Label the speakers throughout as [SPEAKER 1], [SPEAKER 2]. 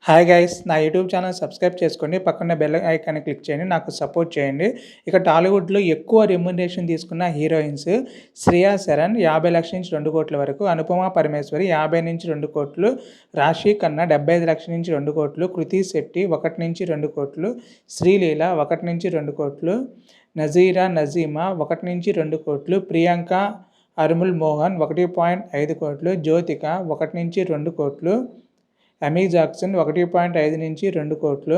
[SPEAKER 1] Hi guys! నా YouTube channel subscribe చేసుకోండి. పక్కన బెల్ ఐకాన్ని క్లిక్ చేయండి. నాకు సపోర్ట్ చేయండి. ఇక టాలీవుడ్‌లో ఎక్కువ రెమ్యునరేషన్ తీసుకున్న హీరోయిన్స్ శ్రియా సరన్ 50,00,000-2,00,00,000 వరకు, అనుపమ పరమేశ్వరి 50-2,00,00,000, రాశి ఖన్నా 75,00,000-2,00,00,000, కృతి శెట్టి 1-2,00,00,000, శ్రీలీల 1-2,00,00,000, నజీరా నజీమా 1-2,00,00,000, ప్రియాంక అర్ముల్ మోహన్ 1.5 కోట్లు, జ్యోతిక 1-2 కోట్లు, అమీ జాక్సన్ 1.5-2 కోట్లు,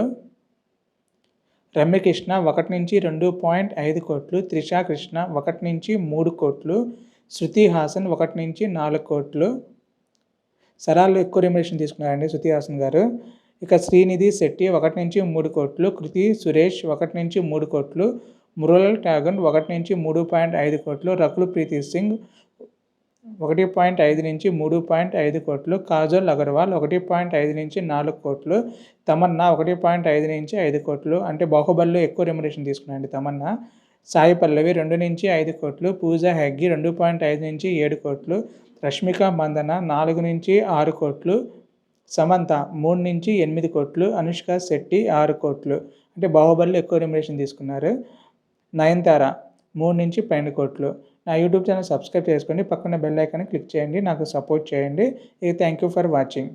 [SPEAKER 1] రమ్యకృష్ణ 1-2.5 కోట్లు, త్రిషా కృష్ణ 1-3 కోట్లు, శృతి హాసన్ 1-4 కోట్లు. సరాల్లో ఎక్కువ రెమ్యునరేషన్ తీసుకున్నారండి శృతి హాసన్ గారు. ఇక శ్రీనిధి శెట్టి 1-3 కోట్లు, కృతి సురేష్ 1-3 కోట్లు, మృణాల్ ఠాగూర్ 1-3.5 కోట్లు, రకుల్ ప్రీత్ సింగ్ 1.5-3.5 కోట్లు, కాజల్ అగర్వాల్ 1.5-4 కోట్లు, తమన్నా 1.5-5 కోట్లు. అంటే బాహుబలిలో ఎక్కువ రెమ్యునరేషన్ తీసుకున్నారండి తమన్నా. సాయి పల్లవి 2-5 కోట్లు, పూజా హెగ్డే 2.5-7 కోట్లు, రష్మిక మందన 4-6 కోట్లు, సమంత 3-8 కోట్లు, అనుష్క శెట్టి 6 కోట్లు. అంటే బాహుబలిలో ఎక్కువ రెమ్యునరేషన్ తీసుకున్నారు. నయనతార 3-12 కోట్లు. నా యూట్యూబ్ ఛానల్ సబ్స్క్రైబ్ చేసుకోండి. పక్కన బెల్ ఐకాన్ని క్లిక్ చేయండి. నాకు సపోర్ట్ చేయండి. Thank you for watching.